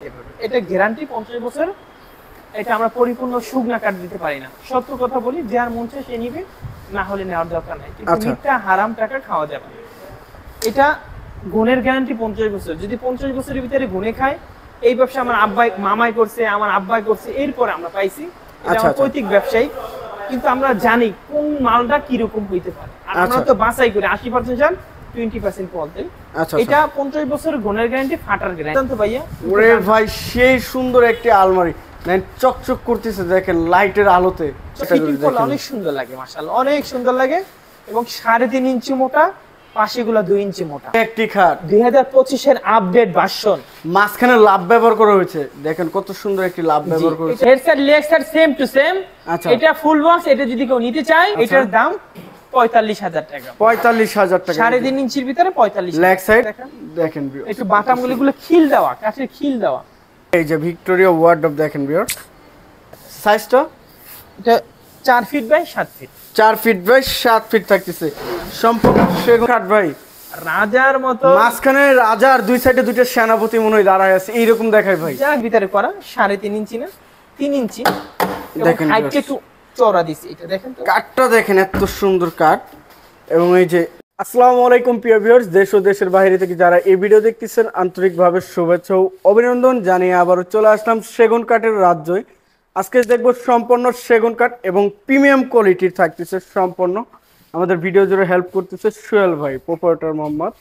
এটা গ্যারান্টি 50 বছর। এটা আমরা পরিপূর্ণ শুকনা কাঠ দিতে পারি না। সত্য কথা বলি, যার মন চায় সে নিবে, না হলে নেওয়ার দরকার নাই। কিন্তু মিথ্যা হারাম টাকা খাওয়া যাবে না। এটা গুণের গ্যারান্টি 50 বছর। যদি 50 বছরের ভিতরে গুণে খায়, এই ব্যবসা আমার আব্বাই মামাই করছে, আমার আব্বাই করছে, এরপরে আমরা পাইছি। এটা আমার পৈতৃক ব্যবসায়ী, কিন্তু আমরা জানি কোন মালটা কি রকম হইতে পারে। আর আমরা তো বাছাই করি 80% জান, 20% ফল দেই। এটা 50 বছর গুণের গ্যারান্টি, ফাটার গ্যারান্টি। জানতো ভাইয়া? ওরে ভাই, সেই সুন্দর একটি আলমারি, চকচক করতেছে দেখেন লাইটের আলোতে। অনেক সুন্দর লাগে, মাশাআল্লাহ অনেক সুন্দর লাগে। এবং 3.5 ইঞ্চি মোটা, পাশেগুলো 2 ইঞ্চি মোটা একটি খাট। 2025 এর আপডেট ভার্সন। মাঝখানে লাভ ব্যবহার করা হয়েছে, দেখেন কত সুন্দর একটি লাভ ব্যবহার করা হয়েছে। Head side leg side same to same. এটা ফুল বক্স। এটা যদি কেউ নিতে চায়, এটার দাম 45,000 টাকা। 45,000 টাকা। 3.5 ইঞ্চির ভিতরে 45। লেগ সাইড দেখেন, একটু বাটামগুলো খিল দেওয়া, কাঠের খিল দেওয়া। এই যে ভিক্টোরিয়া ওয়ার্ডরোব দেখেন ভিউয়ার্স, সাইজটা এটা 4 feet by 7 feet. 4 feet by 7 feet থাকতেছে, সম্পূর্ণ সেগুন কাঠ ভাই। রাজার মতো মাঝখানে রাজার দুই সাইডে দুইটা সেনাপতি মনে হয় দাঁড়ায় আছে, এইরকম দেখায় ভাই। যার ভিতরে করা 3.5 ইঞ্চি না 3 ইঞ্চি দেখেন, হাইটটা একটু চওড়া দিছি। এটা দেখেন তো, কাঠটা দেখেন এত সুন্দর কাঠ। এবং এই যে আসসালামু আলাইকুম প্রিয় ভিউয়ার্স, দেশ ও দেশের বাইরে থেকে যারা এই ভিডিও দেখতেছেন, আন্তরিকভাবে শুভেচ্ছা ও অভিনন্দন জানিয়ে আবারও চলে আসলাম সেগুন কাঠের রাজ্যে। আজকে দেখবো সম্পূর্ণ সেগুন কাঠ এবং প্রিমিয়াম কোয়ালিটির থাকতেছে সম্পূর্ণ। আমাদের ভিডিও জুড়ে হেল্প করতেছে সোহেল ভাই, প্রোপাইটার মোহাম্মদ।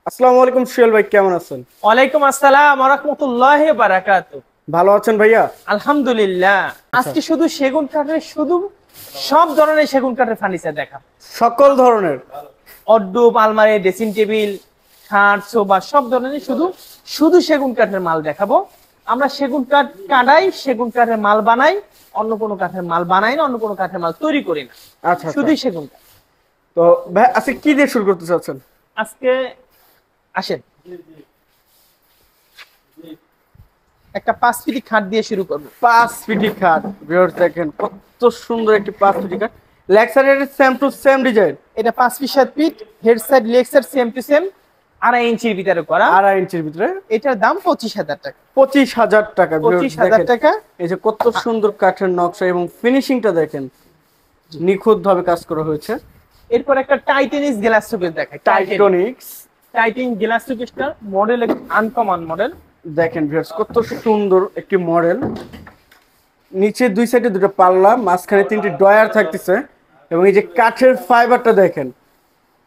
আসসালামু আলাইকুম সোহেল ভাই, কেমন আছেন? ওয়ালাইকুম আসসালাম ওয়া রাহমাতুল্লাহি ওয়া বারাকাতুহু। ভালো আছেন ভাইয়া? আলহামদুলিল্লাহ। আজকে শুধু সেগুন কাঠের, শুধু সব ধরনের সেগুন কাঠের ফার্নিচার দেখা, সকল ধরনের ওয়ার্ডরোব, আলমারি, ড্রেসিং টেবিল, খাট, সোফা, সব ধরনের শুধু সেগুন কাঠের মাল দেখাবো। আমরা সেগুন কাঠ কাটাই, সেগুন কাঠের মাল বানাই, অন্য কোনো কাঠের মাল বানাই না, অন্য কোনো কাঠের মাল তৈরি করি না। আচ্ছা, শুধু সেগুন কাঠ। তো ভাই আজকে কি দিয়ে শুরু করতে চাচ্ছেন? আজকে আসেন একটা 5 ফিট খাট দিয়ে শুরু করব। 5 ফিট খাট ভিউয়ার্স দেখেন কত সুন্দর একটি 5 ফিট খাট। Leg side same to same design. এটা 5 feet 7 feet, head side leg side same to same, 2.5 ইঞ্চির ভিতরে করা। 2.5 ইঞ্চির ভিতরে। এটার দাম 25,000 টাকা। 25,000 টাকা। 25,000 টাকা। এই যে কত সুন্দর কাঠের নকশা এবং ফিনিশিংটা দেখেন, নিখুঁত ভাবে কাজ করা হয়েছে। এরপর একটা টাইটানিক্স গ্লাস শোকেস দেখাই। টাইটানিক গ্লাস শোকেসটা মডেল আনকমন মডেল দেখেন ভিউয়ার্স, কত সুন্দর একটি মডেল। নিচে দুই সাইডে দুটো পাল্লা, মাঝখানে 3টি ড্রয়ার থাকতেছে। এবং এই যে কাঠের ফাইবারটা দেখেন,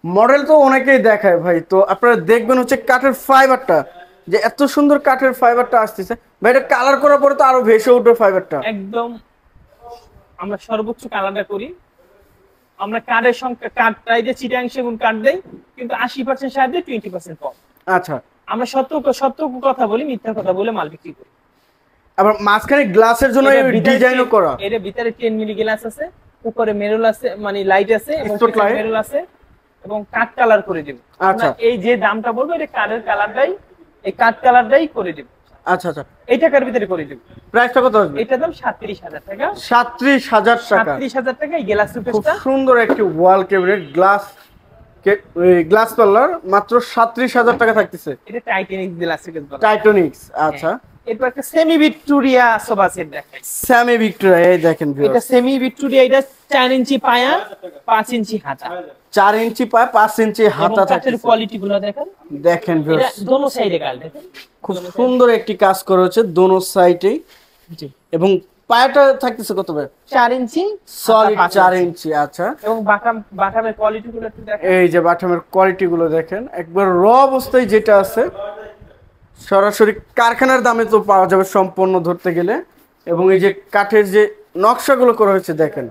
মডেল তো অনেকেই দেখায় ভাই, তো আপনারা দেখবেন হচ্ছে কাঠের ফাইবারটা, যে এত সুন্দর কাঠের ফাইবারটা আসতেছে ভাই। এটা কালার করার পরে তো আরো ভেসে উঠবে ফাইবারটা। একদম আমরা সর্বোচ্চ কালারটা করি। আমরা কাঠের সংখ্যা, কাঠটাই যে চিটাং সেগুন কাঠ দেই, কিন্তু 80% সার দেই, 20% কম। আচ্ছা, আমরা সত্য কথা বলি, মিথ্যা কথা বলে মাল বিক্রি করি। আবার মাঝখানে গ্লাসের জন্য ডিজাইনও করা। এর ভিতরে 10 মিলি গ্লাস আছে, উপরে মেরুল আছে, মানে লাইট আছে, এবং মেরুল আছে, এবং কাঠ কালার করে দেব। আচ্ছা, এই যে দামটা বলবো, এটা কাঠের কালারটাই, এই কাঠ কালারটাই করে দেব। আচ্ছা আচ্ছা, এই টাকার ভিতরে করে দেব। প্রাইসটা কত আসবে? এটার দাম 37,000 টাকা। 37,000 টাকা। 37,000 টাকা। এই গ্লাস শোকেসটা খুব সুন্দর একটি ওয়াল ক্যাবিনেট গ্লাস পার্লার, মাত্র 37,000 টাকা থাকতেছে। এটা টাইটানিক্স গ্লাস শোকেস বলে। টাইটানিক্স। আচ্ছা, এরপর একটা সেমি ভিক্টোরিয়া সোফা সেট দেখাই। সেমি ভিক্টোরিয়া, এই দেখেন ভিউয়ার্স, এটা সেমি ভিক্টোরিয়া। এটা 4 ইঞ্চি পায়া, 5 ইঞ্চি হাতা। 4 ইঞ্চি পায়, 5 ইঞ্চি হাতা থাকে। কাঠের কোয়ালিটি গুলো দেখেন, দেখেন ভিউয়ার্স, এটা দোনো সাইডে কাট দেখেন, খুব সুন্দর একটি কাজ করা হচ্ছে দোনো সাইডেই। জি, এবং পায়াটা থাকতেছে কত ভাই? 4 ইঞ্চি সলিড 4 ইঞ্চি। আচ্ছা, এবং বাটামের কোয়ালিটি গুলো একটু দেখেন। এই যে বাটামের কোয়ালিটি গুলো দেখেন, একবার র অবস্থায় যেটা আছে, সরাসরি কারখানার দামে তো পাওয়া যাবে সম্পূর্ণ ধরতে গেলে। এবং এই যে কাঠের যে নকশাগুলো করা হয়েছে দেখেন,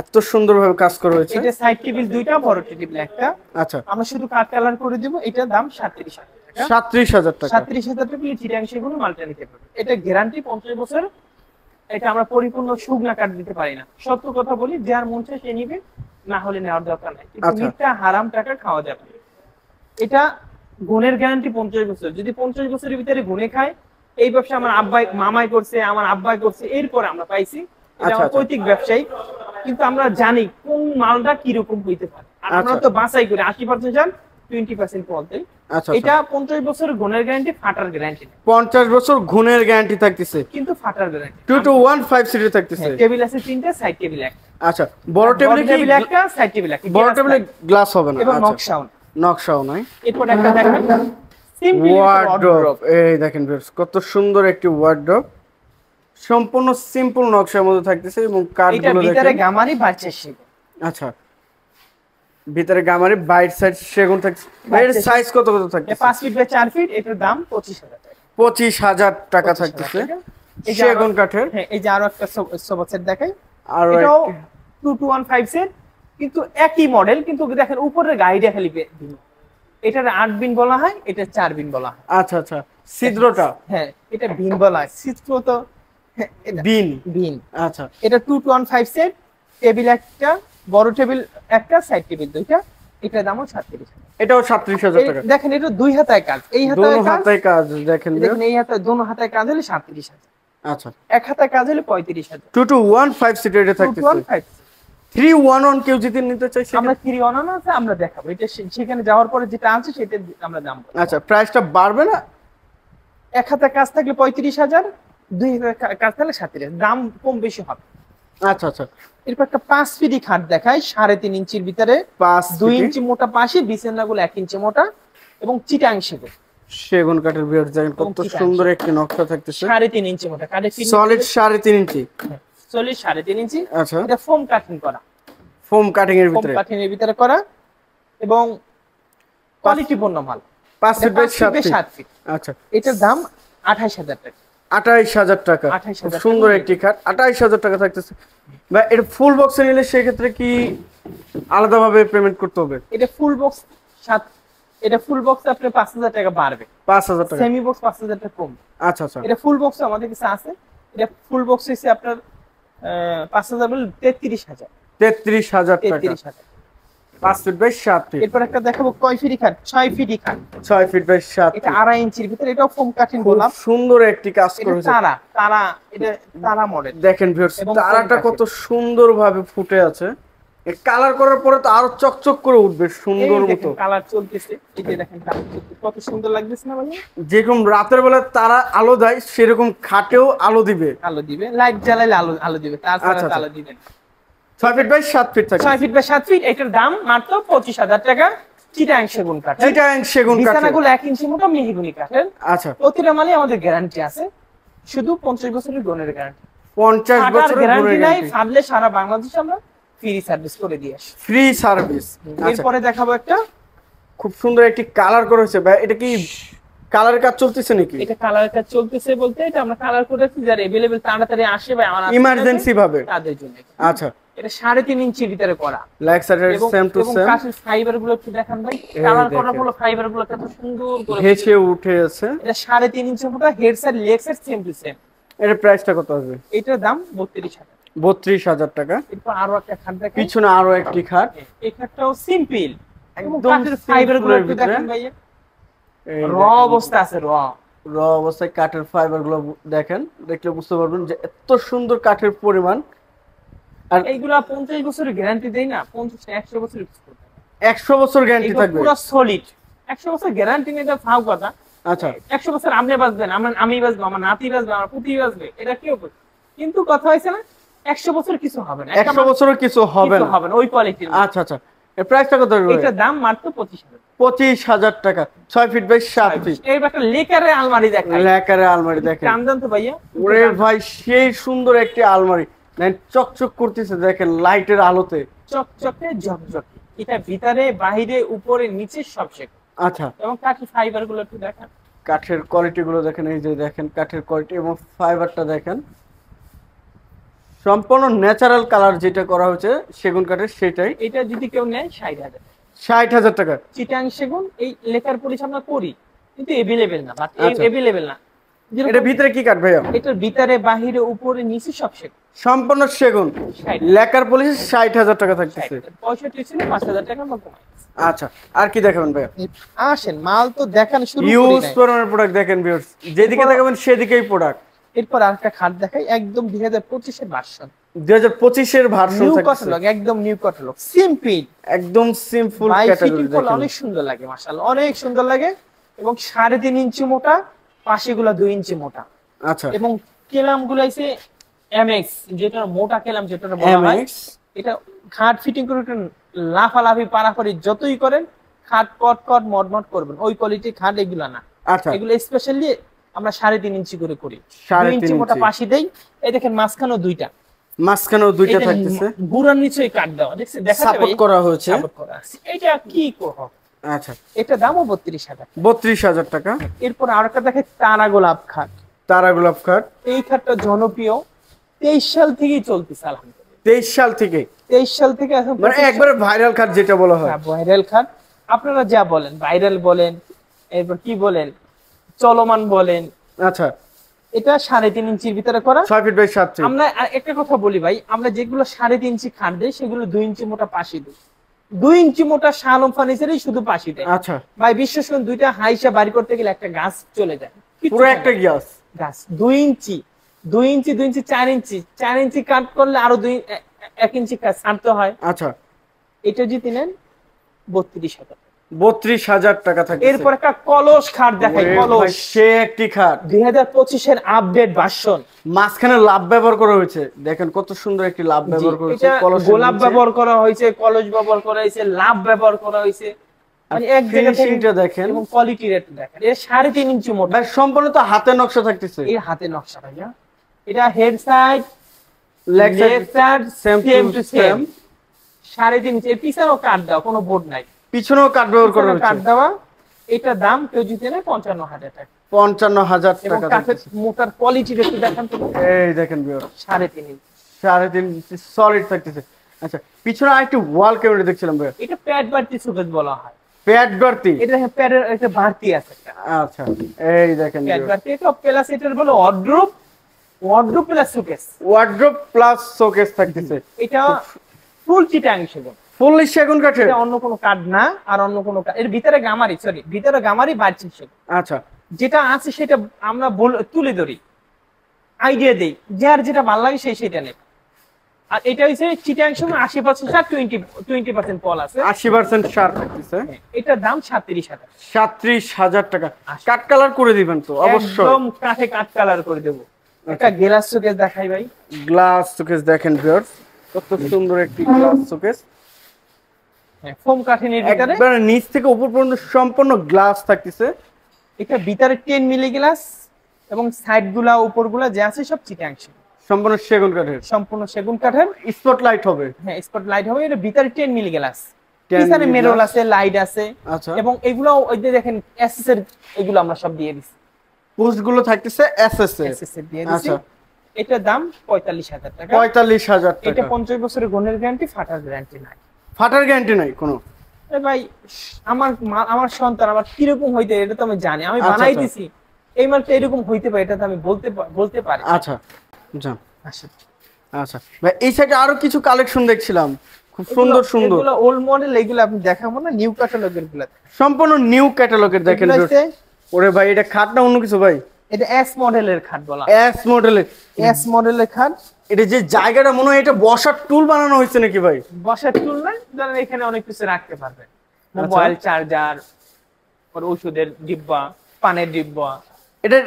এত সুন্দরভাবে কাজ করা হয়েছে। এটা সাইড টেবিল দুইটা, বড় টেবিল একটা। আচ্ছা, আমরা শুধু কাঠ কালার করে দিব। এটার দাম 37,000 টাকা। 37,000 টাকা। 37,000 টাকা চিটাং সেগুন মালটা নিতে পারবে। এটা গ্যারান্টি 50 বছর। এটা আমরা পরিপূর্ণ শুকনা কাঠ দিতে পারি না। সত্য কথা বলি, যার মন চায় সে নিবে, না হলে নেওয়ার দরকার নাই। কিন্তু মিথ্যা হারাম টাকা খাওয়া যাবে না। এটা গুণের গ্যারান্টি 50 বছর। যদি 50 বছরের ভিতরে গুণে খায়, এই ব্যবসা আমার আব্বাই মামাই করছে, আমার আব্বাই করছে, এরপরে আমরা পাইছি। এটা আমার পৈতৃক ব্যবসায়ী, কিন্তু আমরা জানি কোন মালটা কি রকম হইতে পারে। আর আমরা তো বাছাই করি 80% জান, 20% পলতেল। আচ্ছা এটা 50 বছরের গুণের গ্যারান্টি, ফাটার গ্যারান্টি 50 বছর গুণের গ্যারান্টি থাকতেছে, কিন্তু ফাটার গ্যারান্টি 2215 সিটের থাকতেছে। টেবিল আছে 3টা, সাইড টেবিল একটা। আচ্ছা, বড় টেবিলে কি একটা, সাইড টেবিল একটা, বড় টেবিলে গ্লাস হবে না? এবং আচ্ছা, নকশাও না। নকশাও নাই। এরপর একটা দেখেন সিম্পল ওয়ার্ডরোব, এই দেখেন ভিউয়ার্স কত সুন্দর একটি ওয়ার্ডরোব, সম্পূর্ণ সিম্পল নকশার মধ্যে থাকতেছে এবং এটা কাঠগুলো ভিতরে দেখেন। গামারি বাড়ছে সেগুন। আচ্ছা, ভিতরে গামারি, বাইট সাইড সেগুন থাকছে। এর সাইজ কত কত থাকতেছে? 5 ফিট বাই 4 ফিট, এটার দাম 25,000 টাকা। 25,000 টাকা থাকতেছে সেগুন কাঠের। হ্যাঁ, এই যে আরো একটা সোফা সেট দেখাই, আর এটাও 2215 সেট, কিন্তু একই মডেল, কিন্তু দেখেন উপরের গাইডে খালি ভিন্ন। এটার 8 বিন বলা হয়, এটা 4 বিন বলা হয়। আচ্ছা আচ্ছা, ছিদ্রটা হ্যাঁ, এটা বিন বলা হয়, ছিদ্র তো এটা বিন। বিন। আচ্ছা, এটা 2215 সেট, টেবিল একটা, বড় টেবিল একটা, সাইড টেবিল দুইটা, এটার দামও 37,000। এটাও 37,000 টাকা। দেখেন এটা দুই হাতায় কাজ, এই হাতায় দোনো কাজ, হাতায় কাজ দেখেন। দেখেন এই হাতায়, দোনো হাতায় কাজ হলে 37,000, আচ্ছা, এক হাতায় কাজ হলে 35,000। 2215 সিটের এটা থাকতেছে। 2215 311 কেউ যদি নিতে চাই আমরা 3 অনানো আছে, আমরা দেখাবো এটা, সেখানে যাওয়ার পরে যেটা আছে সেটা আমরা দাম বলবো। আচ্ছা, প্রাইসটা বাড়বে না? এক হাতে কাজ থাকলে 35,000, দুই হাতে কাজ থাকলে 37,000, দাম কম বেশি হবে। আচ্ছা আচ্ছা, এরপর একটা 5 ফিটি খাট দেখাই, 3.5 ইঞ্চির ভিতরে, 2 ইঞ্চি মোটা পাশে, বিছানাগুলো 1 ইঞ্চি মোটা এবং চিটাং সেগুন। সেগুন কাঠের ভিউয়ার্স দেখেন কত সুন্দর একটি নকশা থাকতেছে। 3.5 ইঞ্চি মোটা কাঠের, সলিড 3.5 ইঞ্চি। সলিড 3.5 ইঞ্চি। আচ্ছা, এটা ফোম কাটিং করা, ফোম কাটিং এর ফোম ভিতরে, কাটিং এর ভিতরে করা এবং কোয়ালিটিপূর্ণ মাল। 5 ফিট বাই 7 ফিট। 7 ফিট। আচ্ছা, এটার দাম 28,000 টাকা। 28,000 টাকা। 28,000 খুব সুন্দর একটি খাট, 28,000 টাকা থাকতেছে। বা এটা ফুল বক্সে নিলে সেই ক্ষেত্রে কি আলাদাভাবে পেমেন্ট করতে হবে? এটা ফুল বক্স 7, এটা ফুল বক্স আপনার 5,000 টাকা বাড়বে, 5,000 টাকা। সেমি বক্স 5,000 টাকা কম। আচ্ছা আচ্ছা, এটা ফুল বক্স আমাদের কাছে আছে, এটা ফুল বক্স হইছে আপনার 5,000 বলে 33,000। 33,000 টাকা। 33,000। 5 ফিট বাই 7 ফিট। এরপর একটা দেখাবো কয় ফিটি খাট, 6 ফিটি খাট। 6 ফিট বাই 7 এটা ফিট। 2.5 ইঞ্চির ভিতরে, এটাও ফোম কাটিং খুব গোলাপ। সুন্দর একটি কাজ এটা করেছে। তারা তারা, এটা তারা মডেল দেখেন ভিউয়ার্স, এবং তারাটা ফোম কত সুন্দরভাবে ফুটে আছে। এই কালার করার পরে তো আরো চকচক করে উঠবে সুন্দর মতো। কালার চলতেছে, এই যে দেখেন কালার চলতেছে, কত সুন্দর লাগতেছে না ভাই? যেরকম রাতের বেলা তারা আলো দেয় সেরকম খাটেও আলো দিবে। আলো দিবে, লাইট জ্বালাইলে আলো আলো দিবে, তার ছাড়া আচ্ছা, তো আলো দিবে না। 6 ফিট বাই 7 ফিট থাকে। 6 ফিট বাই 7 ফিট, এটার দাম মাত্র 25,000 টাকা। চিটাং সেগুন কাঠ, চিটাং সেগুন কাঠের। বিছানাগুলো 1 ইঞ্চি মোটা মেহগনি কাঠের। আচ্ছা, প্রতিটা মালে আমাদের গ্যারান্টি আছে, শুধু 50 বছরের গুণের গ্যারান্টি। 50 বছরের গ্যারান্টি নাই, গ্যারান্টি, ফাটলে সারা বাংলাদেশ আমরা ফ্রি সার্ভিস করে দিয়ে আসি। Free service. আচ্ছা, এরপরে দেখাবো একটা, খুব সুন্দর একটি কালার করা হয়েছে ভাই। এটা কি কালারের কাজ চলতেছে নাকি? এটা কালারের কাজ চলতেছে বলতে, এটা আমরা কালার করেছি যারা अवेलेबल তাড়াতাড়ি আসে ভাই, আমার ইমার্জেন্সি ভাবে তাদের জন্য। আচ্ছা, এটা 3.5 ইঞ্চির ভিতরে করা, লাইক সাইডের সেম টু এবং সেম। কাঠের ফাইবার গুলো একটু দেখান ভাই, এই কালার করা দেখেন। হলো ফাইবার গুলো কত সুন্দর করে ভেসে উঠে আছে। এটা 3.5 ইঞ্চি মোটা, head side leg side same to same. এর প্রাইসটা কত আসবে? এটার দাম 32,000। 32,000 টাকা। এরপর আরো একটা খাট দেখাই, পিছনে আরো একটি খাট, এই খাটটাও সিম্পল, একদম একদম কাঠের ফাইবার গুলো simple একটু ভিতরে। দেখেন ভাই, এই র দেখেন। অবস্থা আছে, র অবস্থায় কাঠের ফাইবার গুলো দেখেন, দেখলে বুঝতে পারবেন যে এত সুন্দর কাঠের পরিমাণ। আর এইগুলা 50 বছরের গ্যারান্টি দেই না, 50 না 100 বছরের 100 বছর গ্যারান্টি থাকবে। পুরো সলিড 100 বছর গ্যারান্টি নেই, এটা ফাও কথা। আচ্ছা, 100 বছর আপনি বাঁচবেন, আমি বাঁচবো, আমার নাতি বাঁচবে, আমার পুতি বাঁচবে, এটা কেউ বলবে, কিন্তু কথা হয়েছে না 100 বছর কিছু হবে না, 100 বছরও কিছু হবে না। হবে না ওই কোয়ালিটির। আচ্ছা আচ্ছা, এর প্রাইসটা কত আসবে? এটার দাম মাত্র 25,000। 25,000 টাকা। 6 ফিট বাই 7 ফিট। এই একটা লেকারের আলমারি দেখাই, লেকারের আলমারি দেখেন। কামদান তো ভাইয়া, ওরে ভাই, সেই সুন্দর একটি আলমারি, দেখেন চকচক করতেছে দেখেন লাইটের আলোতে। চকচকে ঝকঝকে, এটা ভিতরে বাইরে উপরে নিচে সব শেখ। আচ্ছা, এবং কাঠের ফাইবার গুলো একটু দেখান, কাঠের কোয়ালিটি গুলো দেখেন, এই যে দেখেন কাঠের কোয়ালিটি এবং ফাইবারটা দেখেন, সম্পূর্ণ ন্যাচারাল কালার যেটা করা হয়েছে সেগুন কাঠের সেটাই। এটা যদি কেউ নেয় 60,000। 60,000 টাকা। চিটাং সেগুন এই লেকার পলিশ আমরা করি, কিন্তু এভেলেবেল না, বাট আচ্ছা। এভেলেবেল না। যেরকম এটা ভিতরে কি কাঠ ভাইয়া? এটার ভিতরে বাহিরে উপরে নিচে সব সেগুন। সম্পূর্ণ সেগুন। 60,000 লেকার পলিশ 60,000 টাকা থাকতেছে। 65 ছিল, 5,000 টাকা আমরা কমাই। আচ্ছা, আর কি দেখাবেন ভাইয়া? আসেন মাল তো দেখান শুরু করি ইউজ নাই। পরিমাণের প্রোডাক্ট দেখেন ভিউয়ার্স, যেদিকে দেখাবেন সেদিকেই প্রোডাক্ট। এরপর আরেকটা খাট দেখাই, একদম 2025 এর ভার্সন। 2025 এর ভার্সন নিউ থাকছে ক্যাটালগ, একদম নিউ ক্যাটালগ, সিম্পল, একদম সিম্পল ভাই ক্যাটাগরি ফিটিং করলে দেখেন অনেক সুন্দর লাগে মাশাআল্লাহ, অনেক সুন্দর লাগে। এবং 3.5 ইঞ্চি মোটা, পাশেগুলো 2 ইঞ্চি মোটা। আচ্ছা এবং কেলাম গুলো আছে এমএক্স, যেটা মোটা কেলাম যেটা বলা হয়। MX এটা খাট ফিটিং করে লাফালাফি পারাপারি যতই করেন খাট কট কট মডমড করবেন, ওই কোয়ালিটি খাট এগুলা না। আচ্ছা এগুলো স্পেশালি আমরা 3.5 ইঞ্চি করে করি, 2 ইঞ্চি 3.5 মোটা ইঞ্চি। পাশে দেই। এই দেখেন মাঝখানেও দুইটা, মাঝখানেও দুইটা থাকতেছে, বুড়ার নিচেই কাট দেওয়া, দেখছেন দেখা যাবে সাপোর্ট করা হয়েছে। সাপোর্ট করা আছে। এটা কি করব, আচ্ছা এটা দামও 32,000। 32,000 টাকা। এরপর আরেকটা দেখে তারা গোলাপ খাট। তারা গোলাপ কাঠ এই খাটটা জনপ্রিয় 23 সাল থেকেই চলতেছে আলহামদুলিল্লাহ। 23 সাল থেকে, 23 সাল থেকে এখন মানে একবারে ভাইরাল কাঠ যেটা বলা হয়। ভাইরাল খাট, আপনারা যা বলেন ভাইরাল বলেন, এরপর কি বলেন চলমান বলেন। আচ্ছা এটা 3.5 ইঞ্চির ভিতরে করা। 6 ফিট বাই 7 ফিট। আমরা একটা কথা বলি ভাই, আমরা যেগুলো 3.5 ইঞ্চি খাট দেই সেগুলো 2 ইঞ্চি মোটা পাশি দিই। 2 ইঞ্চি মোটা শালম ফার্নিচারই শুধু পাশি দেয়। আচ্ছা ভাই বিশ্বাস করুন, দুইটা হাইসা বাড়ি করতে গেলে একটা গাছ চলে যায়, পুরো একটা গ্যাস গাছ 2 ইঞ্চি 2 ইঞ্চি 2 ইঞ্চি 4 ইঞ্চি 4 ইঞ্চি কাট করলে আরো 1 ইঞ্চি কাট ছাড়তে হয়। আচ্ছা এটা যদি নেন 32,000। 32,000 টাকা থাকে। এরপর একটা কলস খাট দেখাই, কলস সে একটি খাট 2025 এর আপডেট ভার্সন। মাঝখানে লাভ ব্যবহার করা হয়েছে, দেখেন কত সুন্দর একটি লাভ ব্যবহার করা হয়েছে। এটা গোলাপ ব্যবহার করা হয়েছে, কলস ব্যবহার করা হয়েছে, লাভ ব্যবহার করা হয়েছে, মানে এক জায়গা থেকে ফিনিশিংটা দেখেন এবং কোয়ালিটি রেট দেখেন। এটা 3.5 ইঞ্চি মোটা, ভাই সম্পূর্ণ তো হাতে নকশা থাকতেছে। এর হাতে নকশা ভাইয়া। এটা head side leg leg side same to same. 3.5 ইঞ্চি। এর পিছনেও কাট দাও, কোনো বোর্ড নাই, পিছনেও কাঠ ব্যবহার করা পিছনে কাট হয়েছে। দেওয়া। এটা দাম কেউ যদি নেয় 55,000 টাকা। 55,000 এবং টাকা কাঠের থাকতেছে। মোটার কোয়ালিটি একটু দেখান তো। এই দেখেন ভিউয়ার 3.5 ইঞ্চি। 3.5 ইঞ্চি সলিড থাকতেছে। আচ্ছা পিছনে আরেকটি ওয়াল ক্যাবিনেট দেখছিলাম ভাই, এটা প্যাড বাড়তি সুকেস বলা হয়। প্যাড বাড়তি। এটা দেখেন প্যাডের একটা বাড়তি আছে একটা আচ্ছা এই দেখেন প্যাড বাড়তি। এটা প্লাস এটার বলে wardrobe, wardrobe plus showcase. Wardrobe plus showcase থাকতেছে। এটা ফুল চিটাং সেগুন, ফুললি সেগুন কাঠের। এটা অন্য কোনো কাঠ না, আর অন্য কোনো কাঠ। এর ভিতরে গামারি, সরি ভিতরে গামারি বাড়তি সেগুন। আচ্ছা যেটা আছে সেটা আমরা তুলে ধরি, আইডিয়া দেই, যার যেটা ভালো লাগে সেই সেটা নেই। আর এটা হচ্ছে চিটাং সেগুন 80% সার, 20% পল আছে। 80% সার থাকতেছে। এটার দাম 37,000। 37,000 টাকা। কাট কালার করে দিবেন তো অবশ্যই। একদম কাঠে কাঠ কালার করে দেবো। একটা গ্লাস শোকেস দেখাই ভাই। গ্লাস শোকেস দেখেন ভিউয়ার্স, কত সুন্দর একটি গ্লাস শোকেস। হ্যাঁ, ফোম কাঠের ভিতরে একবার নিচ থেকে উপর পর্যন্ত সম্পূর্ণ গ্লাস থাকতেছে। এটা ভিতরে 10 মিলি গ্লাস এবং সাইড গুলা উপর গুলা যে আছে সব চিটাং সেগুন, সম্পূর্ণ সেগুন কাঠের। সম্পূর্ণ সেগুন কাঠের। স্পটলাইট হবে। হ্যাঁ স্পট লাইট হবে। এটা ভিতরে 10 মিলি গ্লাস, 10 পিছনে মিলি মেরল গ্লাস। আছে, লাইট আছে। আচ্ছা এবং এগুলো ওই যে দেখেন এসএস এর, এগুলো আমরা সব দিয়ে দিছি, পোস্ট গুলো থাকতেছে এসএস এ। এসএস এর দিয়ে দিছি। আচ্ছা এটার দাম 45,000 টাকা। 45,000 এটা টাকা। 50 বছরের গুণের গ্যারান্টি, ফাটার গ্যারান্টি নাই। ফাটার গ্যারান্টি নাই কোনো। এ ভাই আমার সন্তান আমার কিরকম হইতে এটা তো আমি জানি, আমি আচ্ছা, বানাই আচ্ছা। দিছি, এই মালটা এরকম হইতে পারে এটা তো আমি বলতে পারি। আচ্ছা যান। আচ্ছা আচ্ছা ভাই এই সাইডে আরো কিছু কালেকশন দেখছিলাম, খুব সুন্দর সুন্দর। এগুলো ওল্ড মডেল, এগুলো আপনি দেখাবো না, নিউ ক্যাটালগের গুলো। সম্পূর্ণ নিউ ক্যাটালগের দেখেন। ওরে ভাই এটা খাট না অন্য কিছু ভাই? এটা এস মডেলের খাট বলা, এস মডেলের। এস মডেলের খাট। এটা যে জায়গাটা মনে হয় এটা বসার টুল বানানো হয়েছে নাকি ভাই? বসার টুল না, ধরেন এখানে অনেক কিছু রাখতে পারবেন, মোবাইল চার্জার, ওষুধের ডিব্বা, পানের ডিব্বা। এটা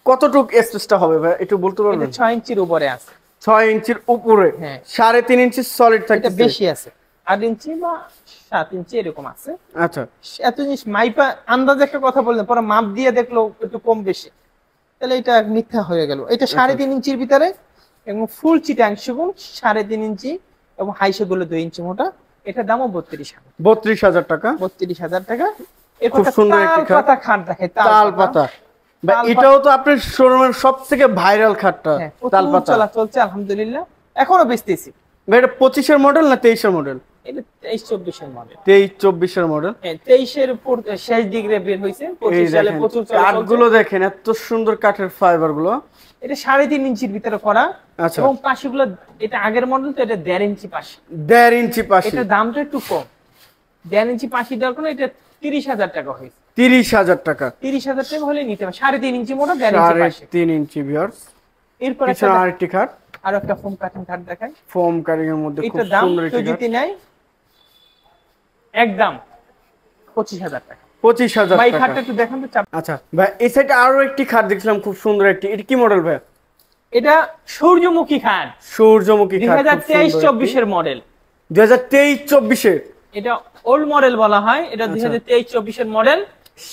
কতটুক স্পেসটা হবে ভাই একটু বলতে এটা পারবেন? 6 ইঞ্চির উপরে আছে। 6 ইঞ্চির উপরে। হ্যাঁ 3.5 ইঞ্চি সলিড এটা থাকতেছে। বেশি আছে, 8 ইঞ্চি বা 7 ইঞ্চি এরকম আছে। আচ্ছা এত জিনিস মাইপা আন্দাজ একটা কথা বললেন, পরে মাপ দিয়ে দেখলো একটু কম বেশি, তাহলে এটা মিথ্যা হয়ে গেল। এটা 3.5 ইঞ্চির ভিতরে এবং ফুল চিটাং সেগুন 3.5 ইঞ্চি এবং হাইসে গুলো 2 ইঞ্চি মোটা। এটা দামও 32,000। 32,000 টাকা। 32,000 টাকা। এরপর খুব সুন্দর একটি তাল পাতা খাট দেখে, তাল পাতা। ভাই এটাও তো আপনার শোরুমের সবথেকে ভাইরাল খাটটা। তাল পাতা চলা চলছে আলহামদুলিল্লাহ, এখনো বেচতেছি। ভাই এটা 25 এর মডেল না 23 এর মডেল? এটা 23-24 এর মডেল। 23-24 এর মডেল। হ্যাঁ 23 এর উপর শেষ দিকে বের হইছে, 25 সালে প্রচুর চলা চলছে। কাঠগুলো দেখেন এত সুন্দর কাঠের ফাইবার গুলো। এটা 3.5 ইঞ্চির ভিতরে করা। আচ্ছা এবং পাশেগুলো এটা আগের মডেল তো, এটা 1.5 ইঞ্চি পাশে। 1.5 ইঞ্চি পাশে। এটার দামটা একটু কম, 1.5 ইঞ্চি পাশে দেওয়ার কারণে এটা 30,000 টাকা হয়েছে। 30,000 টাকা। 30,000 টাকা হলে নিতে হবে। 3.5 ইঞ্চি মোটা, 1.5 ইঞ্চি পাশে। 3.5 ইঞ্চি ভিউয়ার্স। এরপর পিছনে আরেকটি খাট। আর একটা ফোম কাটিং খাট দেখাই, ফোম কাটিং এর মধ্যে খুব এটার দাম সুন্দর কেউ একটি যদি নেয় একদম 25,000 টাকা। 25,000 ভাই টাকা। খাটটা একটু দেখান তো। আচ্ছা ভাই, এই সাইডে আরো একটি খাট দেখছিলাম খুব সুন্দর একটি, এটা কি মডেল ভাই? এটা সূর্যমুখী খাট, সূর্যমুখী খাট, 2023-24 এর মডেল। 2023-24 এর এটা ওল্ড মডেল বলা হয়, এটা 2023-24 এর মডেল,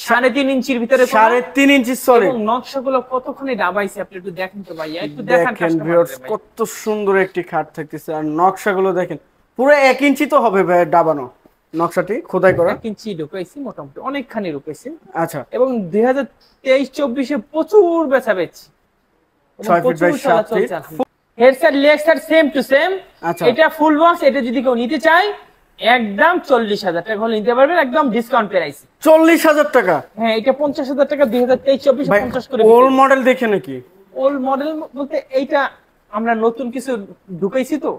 3.5 ইঞ্চির ভিতরে 3.5 ইঞ্চি সলিড। এবং নকশাগুলো কতখানি ডাবাইছে আপনি একটু দেখেন তো ভাইয়া, একটু দেখান দেখেন ভিউয়ার্স, কত সুন্দর একটি খাট থাকতেছে। আর নকশাগুলো দেখেন, পুরো 1 ইঞ্চি তো হবে ভাই ডাবানো নকশাটি, খোদাই করা। 1 ইঞ্চি ঢুকাইছি, মোটামুটি অনেকখানি ঢুকাইছি। আচ্ছা, এবং 2023-24 এ প্রচুর বেচা বেচছি, 6 feet by 7 feet. Head set leg set same to same. আচ্ছা, এটা ফুল বক্স, এটা যদি কেউ নিতে চায় একদম 40,000 টাকা হলে নিতে পারবেন, একদম ডিসকাউন্ট প্রাইস। 40,000 টাকা? হ্যাঁ, এটা 50,000 টাকা 2023-24 ভাই 50 করে। ওল্ড মডেল দেখে নাকি? ওল্ড মডেল বলতে এইটা আমরা নতুন কিছু ঢুকাইছি তো,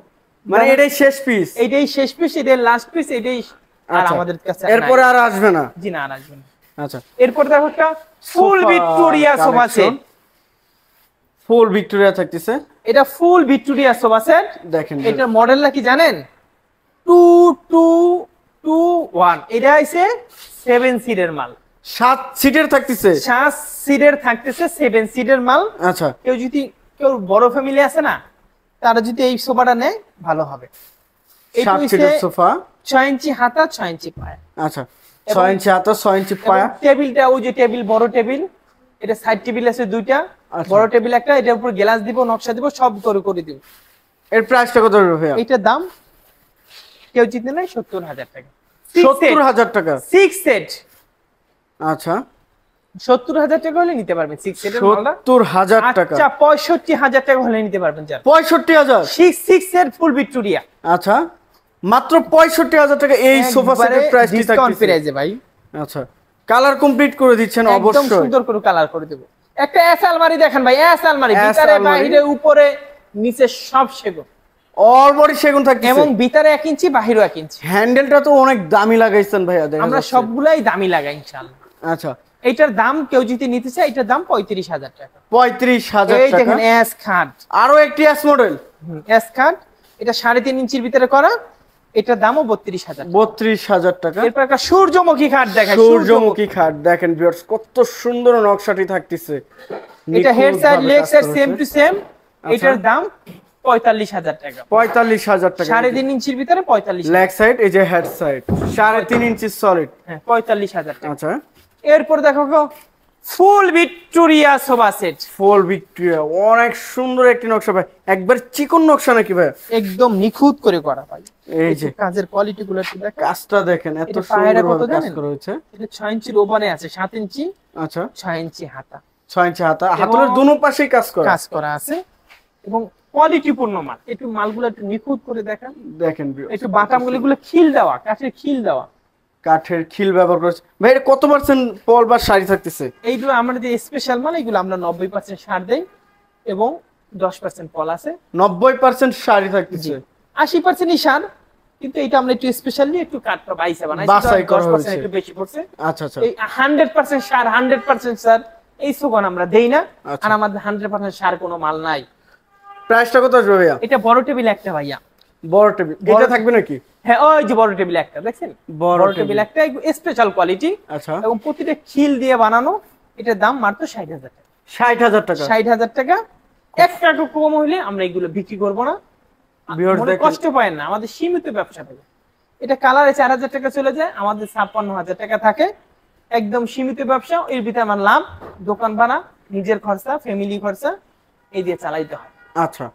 মানে এটাই শেষ পিস? এইটাই শেষ পিস, এটাই লাস্ট পিস, এটাই আর আচ্ছা, আমাদের কাছে এরপরে আর আসবে না? জি না, আর আসবে না। আচ্ছা, এরপর দেখো একটা ফুল ভিক্টোরিয়া সোফা সেট। ফুল ভিক্টোরিয়া থাকতেছে, এটা ফুল ভিক্টোরিয়া সোফা সেট। দেখেন এটার মডেলটা কি জানেন? 2221। এটা হইছে 7 সিটের মাল। 7 সিটের থাকতেছে? 7 সিটের থাকতেছে, 7 সিটের মাল। আচ্ছা, কেউ বড় ফ্যামিলি আছে না, তারা যদি এই সোফাটা নেয় ভালো হবে। 7 সিটের সোফা, 6 ইঞ্চি হাতা, 6 ইঞ্চি পায়া। আচ্ছা, 6 ইঞ্চি হাতা, 6 ইঞ্চি পায়া। টেবিলটা ওই যে টেবিল, বড় টেবিল, এটা সাইড টেবিল আছে দুইটা, আচ্ছা। বড় টেবিল একটা, এটার উপর গ্লাস দিব, নকশা দিব, সব করে দিব। এর প্রাইসটা কত হবে ভাইয়া? এটার দাম কেউ জিততে নেয় 70,000 টাকা। 70,000 টাকা? 6 সেট। আচ্ছা, 70,000 টাকা হলে নিতে পারবেন 6 সেটের মালটা। 70,000 টাকা? আচ্ছা, 65,000 টাকা হলে নিতে পারবেন। 65,000? 6 সেট ফুল ভিক্টোরিয়া। আচ্ছা, মাত্র 65,000 টাকা এই সোফা সেটের প্রাইস কি ডিসকাউন্ট থাকছে? প্রাইসে ভাই। আচ্ছা, কালার কমপ্লিট করে দিচ্ছেন অবশ্যই? একদম সুন্দর করে কালার করে দেব। একটা এস আলমারি দেখেন ভাই, এস আলমারি, এস ভিতরে আলমারি। বাইরে উপরে নিচে সব সেগুন, অল বডি সেগুন থাকতেছে এবং ভিতরে 1 ইঞ্চি বাহিরে 1 ইঞ্চি। হ্যান্ডেলটা তো অনেক দামি লাগাইছেন ভাইয়া, দেখা আমরা যাচ্ছে। সবগুলাই দামি লাগাই ইনশাআল্লাহ। আচ্ছা, এইটার দাম কেউ যদি নিতে চায়, এটার দাম 35,000 টাকা। 35,000 এই টাকা? দেখেন এস খাট, আরো একটি এস মডেল। এস খাট, এটা 3.5 ইঞ্চির ভিতরে করা, এটার দামও 32,000। 32,000 টাকা? এরপর একটা সূর্যমুখী খাট দেখেন, সূর্যমুখী খাট দেখেন ভিউয়ার্স, কত সুন্দর নকশাটি থাকতেছে। এটা head side leg side same to same. আচ্ছা। এটার দাম 45,000 টাকা। 45,000 টাকা? 3.5 ইঞ্চির ভিতরে 45। লেগ সাইড, এই যে হেড সাইড 3.5 ইঞ্চি সলিড। হ্যাঁ, 45,000 টাকা। আচ্ছা, এরপর দেখো ফুল ভিক্টোরিয়া সোফা সেট। ফুল ভিক্টোরিয়া, অনেক সুন্দর একটি নকশা ভাই, একবার চিকন নকশা নাকি ভাই? একদম নিখুঁত করে করা ভাই। এই যে কাজের কোয়ালিটি গুলো একটু দেখো, কাজটা দেখেন, এত এটা পায়রা সুন্দর কত ভাবে কাজ জানেন? করা হয়েছে। এটা 6 ইঞ্চির ওভানে আছে, 7 ইঞ্চি, আচ্ছা, 6 ইঞ্চি হাতা, 6 ইঞ্চি হাতা, হাতলের দুনো পাশেই কাজ করা। কাজ করা আছে এবং কোয়ালিটিপূর্ণ মাল। একটু মালগুলো একটু নিখুঁত করে দেখান, দেখেন ভিউয়ার্স, একটু বাটামগুলো এগুলো খিল দেওয়া, কাঠের খিল দেওয়া। কাঠের খিল ব্যবহার করেছে ভাই। এটা কত পার্সেন্ট পল বা শাড়ি থাকতেছে? এইগুলো আমরা যে স্পেশাল মাল, এগুলো আমরা 90% সার দেই এবং 10% পল আছে। 90% শাড়ি থাকতেছে? 80%ই সার, কিন্তু এটা আমরা একটু স্পেশালি একটু কাটটা বাইসে বানাইছি, বাছাই করা 10% হয়েছে। একটু বেশি পড়ছে। আচ্ছা আচ্ছা, এই 100% সার, 100% সার এই সোগান আমরা দেই না। আচ্ছা। আর আমাদের 100% সার কোনো মাল নাই। প্রাইসটা কত আসবে ভাইয়া? এটা বড় টেবিল একটা ভাইয়া, বড় টেবিল এটা থাকবে নাকি? হ্যাঁ, ওই যে বড় টেবিল একটা দেখছেন, বড় বড় টেবিল একটা স্পেশাল কোয়ালিটি। আচ্ছা, এবং প্রতিটা খিল দিয়ে বানানো। এটার দাম মাত্র 60,000 টাকা। 60,000 টাকা? 60,000 টাকা। এক টাকা কম হইলে আমরা এগুলো বিক্রি করব না। ভিউয়ার্স মনে দেখেন, কষ্ট পায় না, আমাদের সীমিত ব্যবসা থাকে। এটা কালারে 4,000 টাকা চলে যায়, আমাদের 56,000 টাকা থাকে। একদম সীমিত ব্যবসা, এর ভিতরে আমার লাভ, দোকান ভাড়া, নিজের খরচা, ফ্যামিলি খরচা এই দিয়ে চালাইতে হয়। আচ্ছা,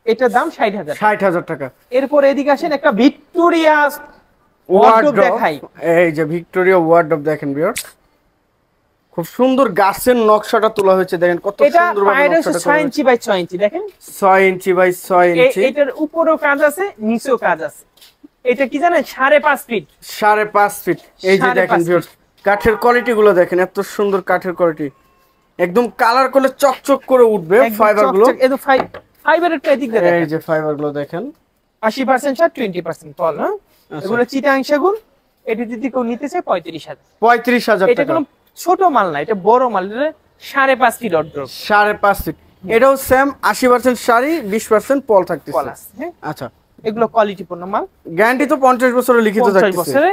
এটার দাম 60,000 টাকা। 60,000 টাকা। এরপর এদিকে আসেন, একটা ভিক্টোরিয়া ওয়ার্ডরোব দেখাই। এই যে ভিক্টোরিয়া ওয়ার্ডরোব দেখেন ভিউয়ার্স, খুব সুন্দর গাছের নকশাটা তোলা হয়েছে, দেখেন কত এটা সুন্দর ভাবে পায়রা নকশাটা 6 ইঞ্চি বাই 6 ইঞ্চি দেখেন, 6 ইঞ্চি বাই 6 ইঞ্চি। এটার উপরেও কাজ আছে, নিচেও কাজ আছে। এটা কি জানেন, 5.5 ফিট। 5.5 ফিট। এই যে 5.5 দেখেন ভিউয়ার্স, কাঠের কোয়ালিটি গুলো দেখেন, এত সুন্দর কাঠের কোয়ালিটি, একদম কালার করলে চকচক করে উঠবে ফাইবার গুলো। এই তো ফাইবারের এদিক দিয়ে এই দেখেন, যে ফাইবার গুলো দেখেন, 80% সার, 20% ফল। হ্যাঁ, আচ্ছা। এগুলো চিটাং সেগুন। এটা যদি কেউ নিতে চায় 35,000। 35,000 এটা টাকা? কোনো ছোট মাল না, এটা বড় মাল। এটা 5.5 ফিট ওয়ার্ডরোব। 5.5 ফিট। এটাও সেম 80% শাড়ি 20% পল থাকতেছে। পলাশ, হ্যাঁ আচ্ছা, এগুলো কোয়ালিটি পূর্ণ মাল। গ্যারান্টি তো 50 বছরের লিখিত 50 থাকতেছে। বছরে।